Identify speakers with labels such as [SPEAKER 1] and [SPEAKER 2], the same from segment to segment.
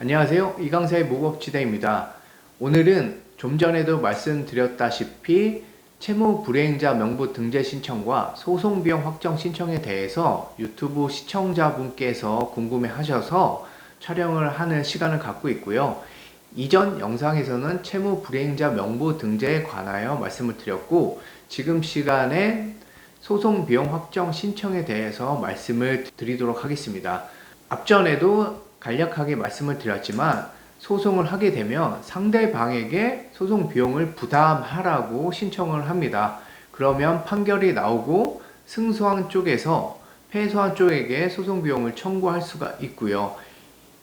[SPEAKER 1] 안녕하세요. 이강사의 무법지대입니다. 오늘은 좀 전에도 말씀드렸다시피 채무 불이행자 명부 등재 신청과 소송비용 확정 신청에 대해서 유튜브 시청자분께서 궁금해 하셔서 촬영을 하는 시간을 갖고 있고요. 이전 영상에서는 채무 불이행자 명부 등재에 관하여 말씀을 드렸고, 지금 시간에 소송비용 확정 신청에 대해서 말씀을 드리도록 하겠습니다. 앞전에도 간략하게 말씀을 드렸지만 소송을 하게 되면 상대방에게 소송 비용을 부담하라고 신청을 합니다. 그러면 판결이 나오고 승소한 쪽에서 패소한 쪽에게 소송 비용을 청구할 수가 있고요.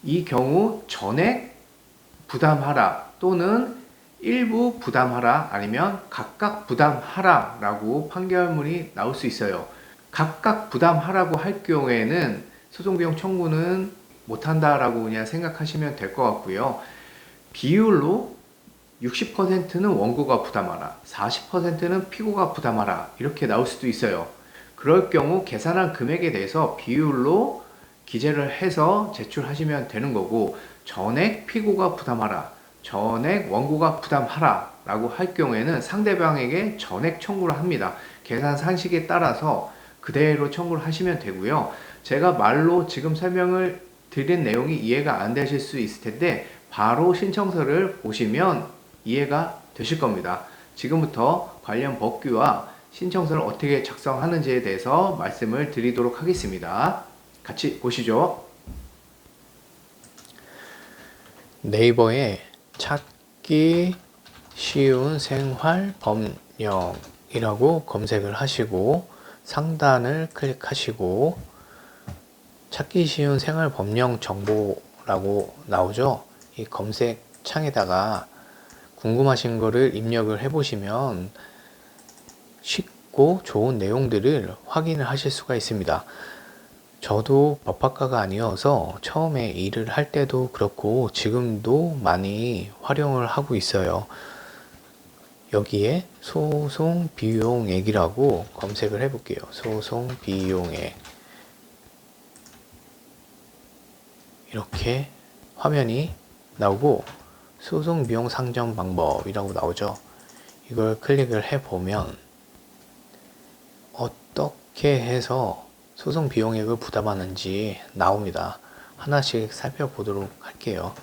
[SPEAKER 1] 이 경우 전액 부담하라 또는 일부 부담하라 아니면 각각 부담하라 라고 판결문이 나올 수 있어요. 각각 부담하라고 할 경우에는 소송비용 청구는 못한다라고 그냥 생각하시면 될 것 같고요. 비율로 60%는 원고가 부담하라, 40%는 피고가 부담하라 이렇게 나올 수도 있어요. 그럴 경우 계산한 금액에 대해서 비율로 기재를 해서 제출하시면 되는 거고, 전액 피고가 부담하라, 전액 원고가 부담하라 라고 할 경우에는 상대방에게 전액 청구를 합니다. 계산 상식에 따라서 그대로 청구를 하시면 되고요. 제가 말로 지금 설명을 드린 내용이 이해가 안 되실 수 있을 텐데 바로 신청서를 보시면 이해가 되실 겁니다. 지금부터 관련 법규와 신청서를 어떻게 작성하는지에 대해서 말씀을 드리도록 하겠습니다. 같이 보시죠. 네이버에 찾기 쉬운 생활 법령이라고 검색을 하시고 상단을 클릭하시고 찾기 쉬운 생활 법령 정보라고 나오죠. 이 검색 창에다가 궁금하신 거를 입력을 해보시면 쉽고 좋은 내용들을 확인을 하실 수가 있습니다. 저도 법학과가 아니어서 처음에 일을 할 때도 그렇고 지금도 많이 활용을 하고 있어요. 여기에 소송 비용액이라고 검색을 해볼게요. 소송 비용액. 이렇게 화면이 나오고 소송 비용 상정 방법이라고 나오죠. 이걸 클릭을 해보면 어떻게 해서 소송 비용액을 부담하는지 나옵니다. 하나씩 살펴보도록 할게요.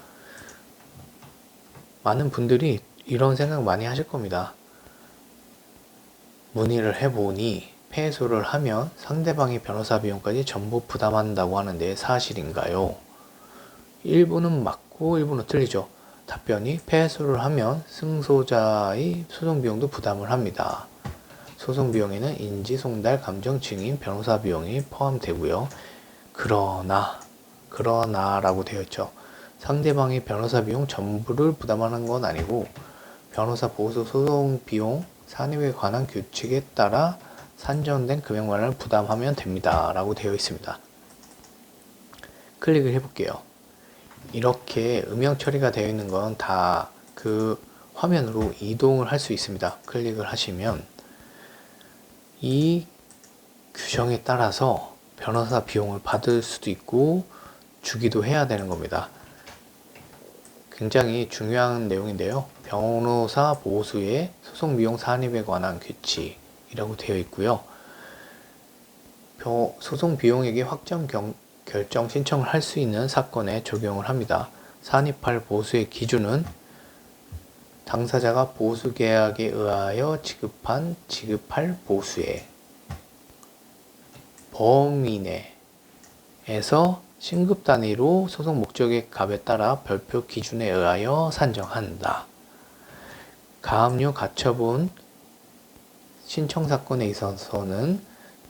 [SPEAKER 1] 많은 분들이 이런 생각 많이 하실 겁니다. 문의를 해보니 패소를 하면 상대방의 변호사 비용까지 전부 부담한다고 하는데 사실인가요? 일부는 맞고 일부는 틀리죠. 답변이 패소를 하면 승소자의 소송비용도 부담을 합니다. 소송비용에는 인지, 송달, 감정, 증인, 변호사 비용이 포함되고요. 그러나 라고 되어 있죠. 상대방의 변호사 비용 전부를 부담하는 건 아니고 변호사 보수 소송비용 산입에 관한 규칙에 따라 산정된 금액만을 부담하면 됩니다. 라고 되어 있습니다. 클릭을 해볼게요. 이렇게 음영 처리가 되어 있는 건 다 그 화면으로 이동을 할 수 있습니다. 클릭을 하시면 이 규정에 따라서 변호사 비용을 받을 수도 있고 주기도 해야 되는 겁니다. 굉장히 중요한 내용인데요. 변호사 보수의 소송비용 산입에 관한 규칙이라고 되어 있고요. 소송비용액의 확정 결정 신청을 할 수 있는 사건에 적용을 합니다. 산입할 보수의 기준은 당사자가 보수계약에 의하여 지급할 보수의 범위 내에서 신급 단위로 소송 목적의 값에 따라 별표 기준에 의하여 산정한다. 가압류 가처분 신청 사건에 있어서는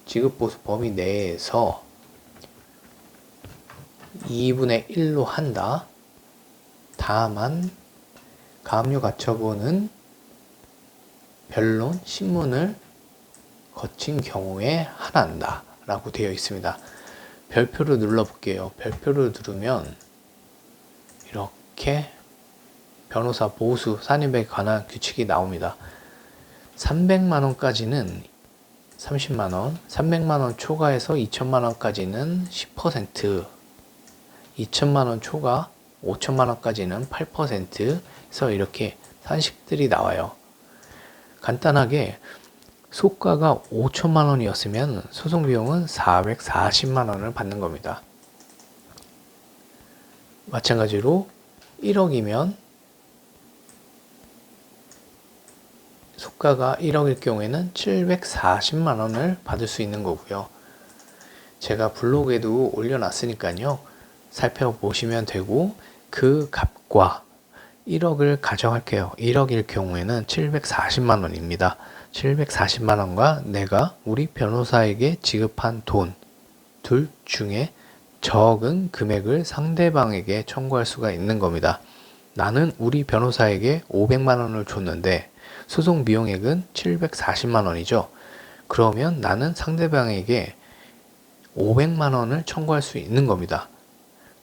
[SPEAKER 1] 지급보수 범위 내에서 2분의 1로 한다. 다만 가압류 가처분은 변론, 신문을 거친 경우에 하나한다 라고 되어 있습니다. 별표를 눌러볼게요. 별표를 누르면 이렇게 변호사 보수 산입에 관한 규칙이 나옵니다. 300만원까지는 30만원, 300만원 초과해서 2천만원까지는 10%, 2천만원 초과 5천만 원까지는 8%에서 이렇게 산식들이 나와요. 간단하게 소가가 5천만 원이었으면 소송 비용은 440만 원을 받는 겁니다. 마찬가지로 1억이면 소가가 1억일 경우에는 740만 원을 받을 수 있는 거고요. 제가 블로그에도 올려놨으니까요. 살펴보시면 되고 그 값과 1억을 가정할게요. 1억일 경우에는 740만 원입니다. 740만 원과 내가 우리 변호사에게 지급한 돈 둘 중에 적은 금액을 상대방에게 청구할 수가 있는 겁니다. 나는 우리 변호사에게 500만 원을 줬는데 소송 비용액은 740만 원이죠. 그러면 나는 상대방에게 500만 원을 청구할 수 있는 겁니다.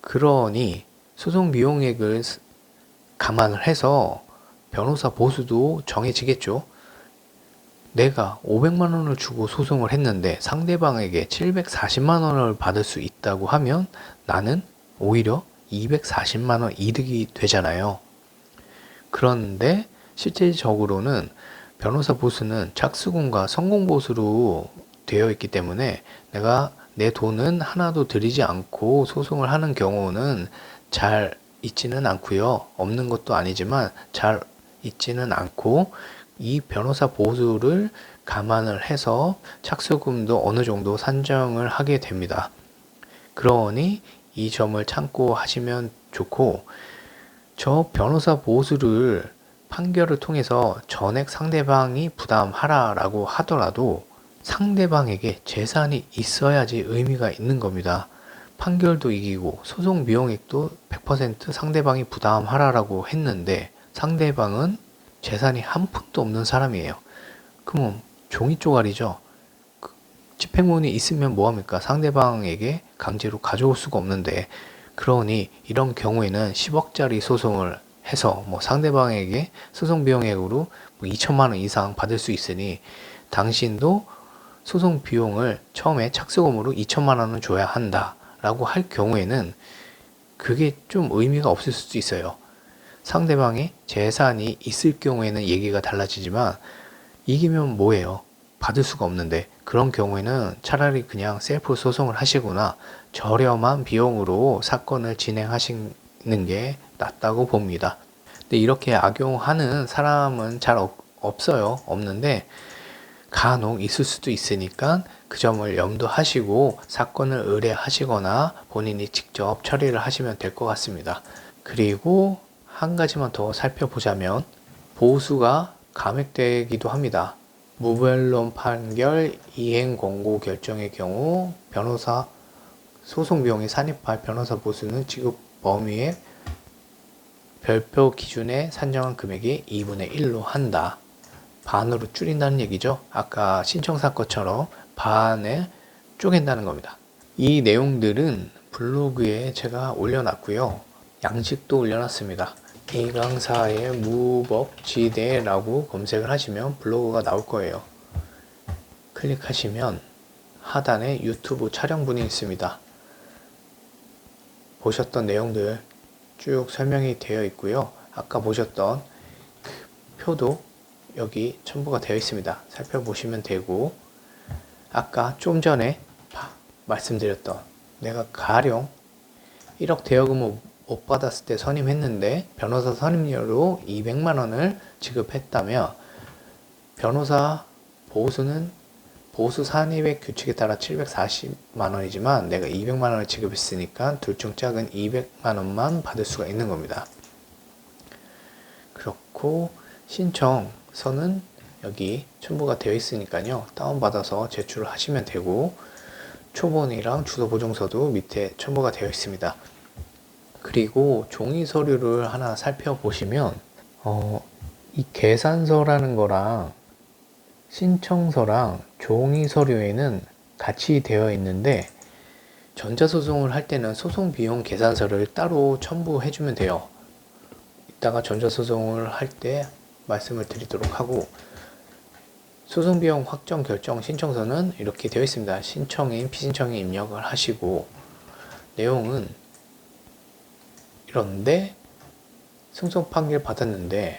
[SPEAKER 1] 그러니 소송 비용액을 감안을 해서 변호사 보수도 정해지겠죠. 내가 500만 원을 주고 소송을 했는데 상대방에게 740만 원을 받을 수 있다고 하면 나는 오히려 240만 원 이득이 되잖아요. 그런데 실질적으로는 변호사 보수는 착수금과 성공보수로 되어 있기 때문에 내가 내 돈은 하나도 들이지 않고 소송을 하는 경우는 잘 있지는 않고요. 없는 것도 아니지만 잘 있지는 않고 이 변호사 보수를 감안을 해서 착수금도 어느 정도 산정을 하게 됩니다. 그러니 이 점을 참고 하시면 좋고, 저 변호사 보수를 판결을 통해서 전액 상대방이 부담하라라고 하더라도 상대방에게 재산이 있어야지 의미가 있는 겁니다. 판결도 이기고 소송 비용액도 100% 상대방이 부담하라라고 했는데 상대방은 재산이 한 푼도 없는 사람이에요. 그럼 종이 쪼가리죠. 집행문이 있으면 뭐합니까? 상대방에게 강제로 가져올 수가 없는데, 그러니 이런 경우에는 10억짜리 소송을 해서 상대방에게 소송 비용액으로 2천만 원 이상 받을 수 있으니 당신도 소송 비용을 처음에 착수금으로 2천만 원을 줘야 한다 라고 할 경우에는 그게 좀 의미가 없을 수도 있어요. 상대방의 재산이 있을 경우에는 얘기가 달라지지만 이기면 뭐예요? 받을 수가 없는데, 그런 경우에는 차라리 그냥 셀프 소송을 하시거나 저렴한 비용으로 사건을 진행하시는 게 낫다고 봅니다. 근데 이렇게 악용하는 사람은 잘 없어요. 없는데 간혹 있을 수도 있으니까 그 점을 염두하시고 사건을 의뢰하시거나 본인이 직접 처리를 하시면 될 것 같습니다. 그리고 한 가지만 더 살펴보자면 보수가 감액되기도 합니다. 무변론 판결 이행 권고 결정의 경우 변호사 소송 비용이 산입할 변호사 보수는 지급 범위의 별표 기준에 산정한 금액이 2분의 1로 한다. 반으로 줄인다는 얘기죠. 아까 신청사 것처럼 반에 쪼갠다는 겁니다. 이 내용들은 블로그에 제가 올려놨고요. 양식도 올려놨습니다. 이 강사의 무법지대라고 검색을 하시면 블로그가 나올 거예요. 클릭하시면 하단에 유튜브 촬영문이 있습니다. 보셨던 내용들 쭉 설명이 되어 있고요. 아까 보셨던 표도 여기 첨부가 되어 있습니다. 살펴보시면 되고, 아까 좀 전에 말씀드렸던 내가 가령 1억 대여금을 못 받았을 때 선임했는데 변호사 선임료로 200만 원을 지급했다면 변호사 보수는 보수 산입의 규칙에 따라 740만 원이지만 내가 200만 원을 지급했으니까 둘 중 짝은 200만 원만 받을 수가 있는 겁니다. 그렇고 신청서는 여기 첨부가 되어 있으니까요. 다운받아서 제출을 하시면 되고, 초본이랑 주소 보증서도 밑에 첨부가 되어 있습니다. 그리고 종이 서류를 하나 살펴보시면 이 계산서라는 거랑 신청서랑 종이 서류에는 같이 되어 있는데 전자소송을 할 때는 소송 비용 계산서를 따로 첨부해 주면 돼요. 이따가 전자소송을 할 때 말씀을 드리도록 하고, 소송비용 확정 결정 신청서는 이렇게 되어 있습니다. 신청인, 피신청인 입력을 하시고 내용은 이런데 승소 판결 받았는데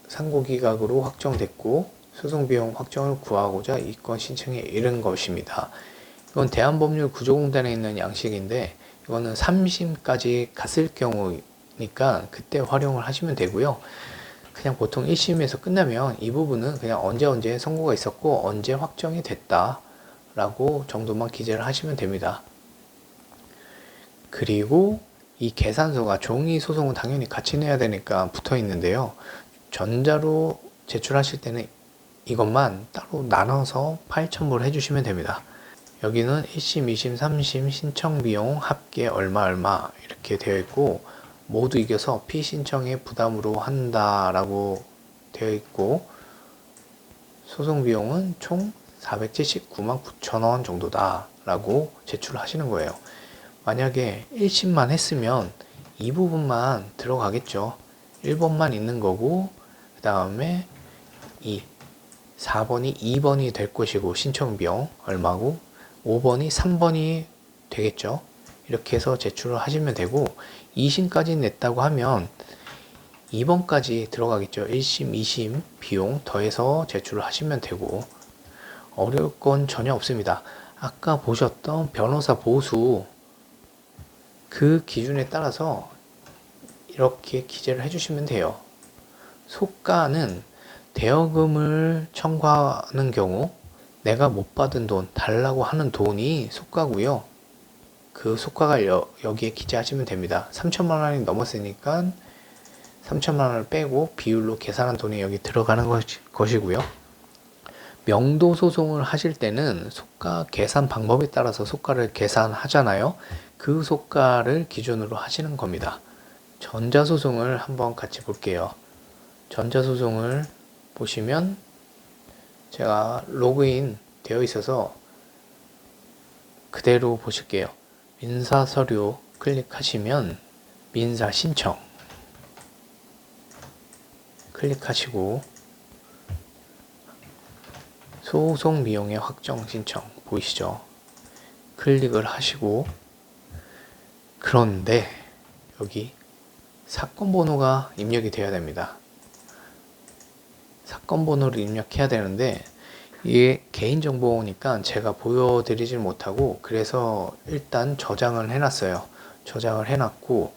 [SPEAKER 1] 상고기각으로 확정됐고 소송비용 확정을 구하고자 이건 신청에 이른 것입니다. 이건 대한법률구조공단에 있는 양식인데 이거는 3심까지 갔을 경우니까 그때 활용을 하시면 되고요. 그냥 보통 1심에서 끝나면 이 부분은 그냥 언제 선고가 있었고 언제 확정이 됐다 라고 정도만 기재를 하시면 됩니다. 그리고 이 계산서가 종이 소송은 당연히 같이 내야 되니까 붙어 있는데요. 전자로 제출하실 때는 이것만 따로 나눠서 파일 첨부를 해주시면 됩니다. 여기는 1심, 2심, 3심 신청비용 합계 얼마 이렇게 되어 있고 모두 이겨서 피신청의 부담으로 한다라고 되어 있고 소송비용은 총 479만 9천 원 정도다 라고 제출하시는 거예요. 만약에 1심만 했으면 이 부분만 들어가겠죠. 1번만 있는 거고 그 다음에 4번이 2번이 될 것이고 신청비용 얼마고 5번이 3번이 되겠죠. 이렇게 해서 제출을 하시면 되고 2심까지 냈다고 하면 2번까지 들어가겠죠. 1심, 2심 비용 더해서 제출을 하시면 되고 어려울 건 전혀 없습니다. 아까 보셨던 변호사 보수 그 기준에 따라서 이렇게 기재를 해주시면 돼요. 소가는 대여금을 청구하는 경우 내가 못 받은 돈, 달라고 하는 돈이 소가고요. 그 소가가 여기에 기재하시면 됩니다. 3천만 원이 넘었으니까 3천만 원을 빼고 비율로 계산한 돈이 여기 들어가는 것이고요. 명도 소송을 하실 때는 소가 계산 방법에 따라서 소가를 계산하잖아요. 그 소가를 기준으로 하시는 겁니다. 전자소송을 한번 같이 볼게요. 전자소송을 보시면 제가 로그인 되어 있어서 그대로 보실게요. 민사서류 클릭하시면 민사신청 클릭하시고 소송비용의 확정신청 보이시죠? 클릭을 하시고 그런데 여기 사건 번호가 입력이 되어야 됩니다. 사건 번호를 입력해야 되는데 이게 개인정보니까 제가 보여드리질 못하고 그래서 일단 저장을 해놨어요. 저장을 해놨고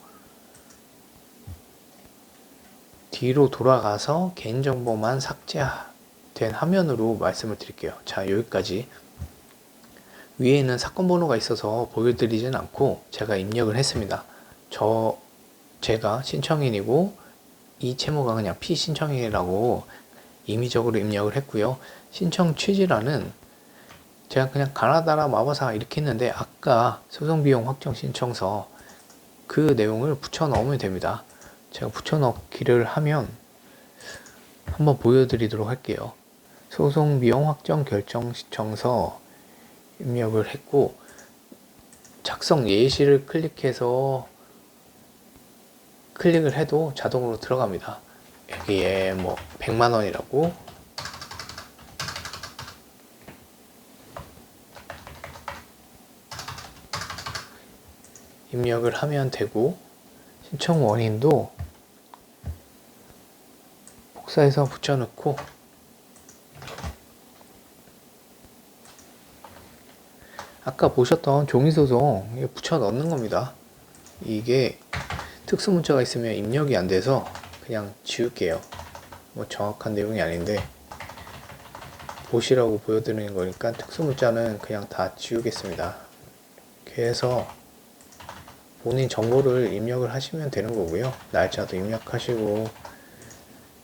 [SPEAKER 1] 뒤로 돌아가서 개인정보만 삭제된 화면으로 말씀을 드릴게요. 자, 여기까지. 위에는 사건 번호가 있어서 보여드리진 않고 제가 입력을 했습니다. 제가 신청인이고 이 채무가 그냥 피신청인이라고 임의적으로 입력을 했고요. 신청 취지란은 제가 그냥 가나다라 마바사 이렇게 했는데 아까 소송비용 확정 신청서 그 내용을 붙여 넣으면 됩니다. 제가 붙여 넣기를 하면 한번 보여드리도록 할게요. 소송비용 확정 결정 신청서 입력을 했고 작성 예시를 클릭을 해도 자동으로 들어갑니다. 여기에 100만 원이라고 입력을 하면 되고 신청 원인도 복사해서 붙여넣고 아까 보셨던 종이소송 붙여 넣는 겁니다. 이게 특수문자가 있으면 입력이 안 돼서 그냥 지울게요. 정확한 내용이 아닌데 보시라고 보여드리는 거니까 특수문자는 그냥 다 지우겠습니다. 이렇게 해서 본인 정보를 입력을 하시면 되는 거고요. 날짜도 입력하시고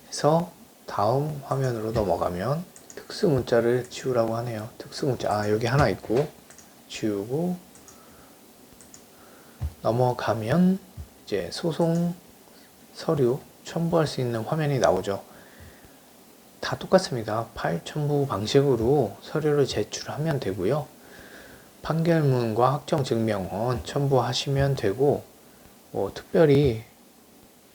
[SPEAKER 1] 해서 다음 화면으로 넘어가면 특수문자를 지우라고 하네요. 특수문자 여기 하나 있고 지우고 넘어가면 이제 소송 서류 첨부할 수 있는 화면이 나오죠. 다 똑같습니다. 파일 첨부 방식으로 서류를 제출하면 되고요. 판결문과 확정증명원 첨부하시면 되고 특별히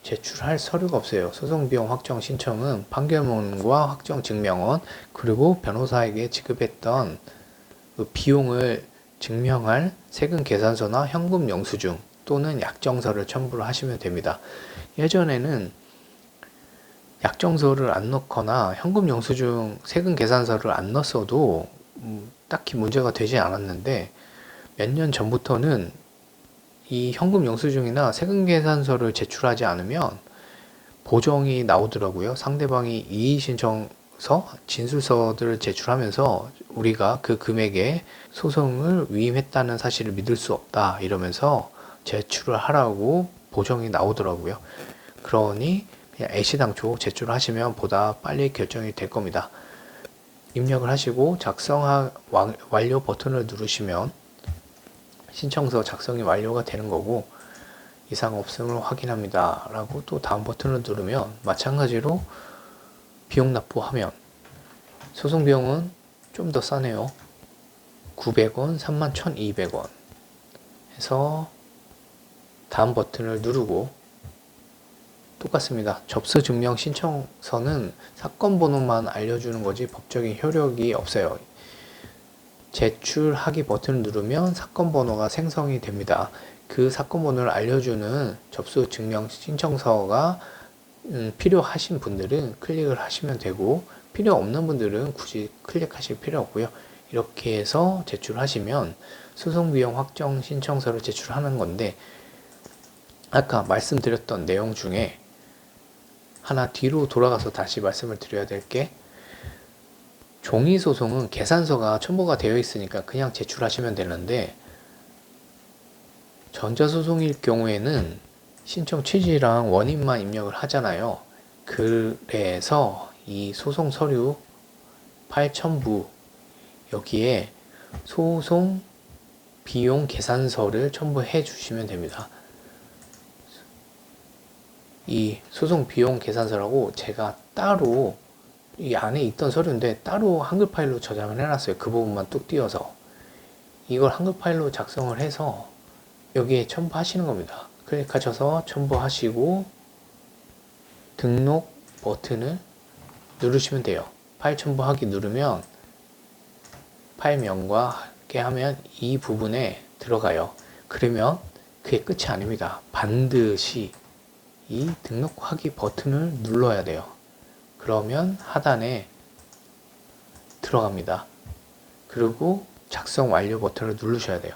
[SPEAKER 1] 제출할 서류가 없어요. 소송비용 확정 신청은 판결문과 확정증명원 그리고 변호사에게 지급했던 그 비용을 증명할 세금 계산서나 현금 영수증 또는 약정서를 첨부를 하시면 됩니다. 예전에는 약정서를 안 넣거나 현금 영수증, 세금 계산서를 안 넣었어도 딱히 문제가 되지 않았는데 몇 년 전부터는 이 현금 영수증이나 세금 계산서를 제출하지 않으면 보정이 나오더라고요. 상대방이 이의신청서, 진술서들을 제출하면서 우리가 그 금액에 소송을 위임했다는 사실을 믿을 수 없다 이러면서 제출을 하라고 보정이 나오더라고요. 그러니 그냥 애시당초 제출하시면 보다 빨리 결정이 될 겁니다. 입력을 하시고 작성 완료 버튼을 누르시면 신청서 작성이 완료가 되는 거고 이상 없음을 확인합니다 라고 또 다음 버튼을 누르면 마찬가지로 비용 납부하면 소송 비용은 좀 더 싸네요. 900원, 31,200원 해서 다음 버튼을 누르고 똑같습니다. 접수 증명 신청서는 사건 번호만 알려주는 거지 법적인 효력이 없어요. 제출하기 버튼을 누르면 사건 번호가 생성이 됩니다. 그 사건 번호를 알려주는 접수 증명 신청서가 필요하신 분들은 클릭을 하시면 되고 필요 없는 분들은 굳이 클릭하실 필요 없고요. 이렇게 해서 제출하시면 소송비용 확정 신청서를 제출하는 건데 아까 말씀드렸던 내용 중에 하나 뒤로 돌아가서 다시 말씀을 드려야 될 게 종이소송은 계산서가 첨부가 되어 있으니까 그냥 제출하시면 되는데 전자소송일 경우에는 신청 취지랑 원인만 입력을 하잖아요. 그래서 이 소송 서류 파일 첨부 여기에 소송 비용 계산서를 첨부해 주시면 됩니다. 이 소송 비용 계산서라고 제가 따로 이 안에 있던 서류인데 따로 한글 파일로 저장을 해놨어요. 그 부분만 뚝 띄어서 이걸 한글 파일로 작성을 해서 여기에 첨부하시는 겁니다. 클릭하셔서 첨부하시고 등록 버튼을 누르시면 돼요. 파일 첨부하기 누르면 파일명과 함께 하면 이 부분에 들어가요. 그러면 그게 끝이 아닙니다. 반드시 이 등록하기 버튼을 눌러야 돼요. 그러면 하단에 들어갑니다. 그리고 작성 완료 버튼을 누르셔야 돼요.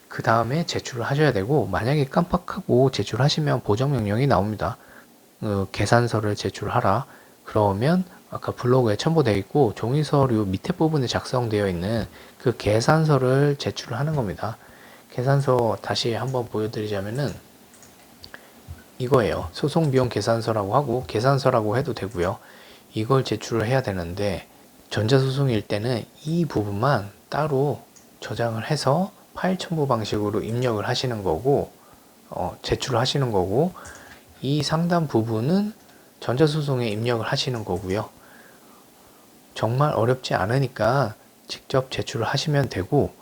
[SPEAKER 1] 그 다음에 제출을 하셔야 되고 만약에 깜빡하고 제출하시면 보정 명령이 나옵니다. 계산서를 제출하라. 그러면 아까 블로그에 첨부되어 있고 종이 서류 밑에 부분에 작성되어 있는 그 계산서를 제출을 하는 겁니다. 계산서 다시 한번 보여드리자면은 이거예요. 소송비용 계산서라고 하고 계산서라고 해도 되고요. 이걸 제출을 해야 되는데 전자소송일 때는 이 부분만 따로 저장을 해서 파일 첨부 방식으로 입력을 하시는 거고 제출을 하시는 거고 이 상단 부분은 전자소송에 입력을 하시는 거고요. 정말 어렵지 않으니까 직접 제출을 하시면 되고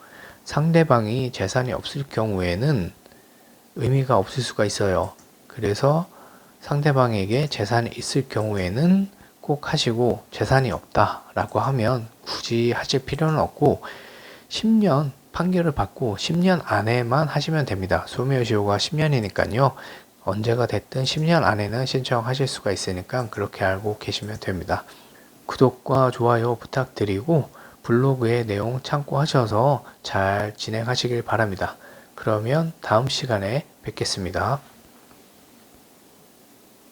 [SPEAKER 1] 상대방이 재산이 없을 경우에는 의미가 없을 수가 있어요. 그래서 상대방에게 재산이 있을 경우에는 꼭 하시고 재산이 없다 라고 하면 굳이 하실 필요는 없고 10년 판결을 받고 10년 안에만 하시면 됩니다. 소멸시효가 10년이니까요. 언제가 됐든 10년 안에는 신청하실 수가 있으니까 그렇게 알고 계시면 됩니다. 구독과 좋아요 부탁드리고 블로그의 내용 참고하셔서 잘 진행하시길 바랍니다. 그러면 다음 시간에 뵙겠습니다.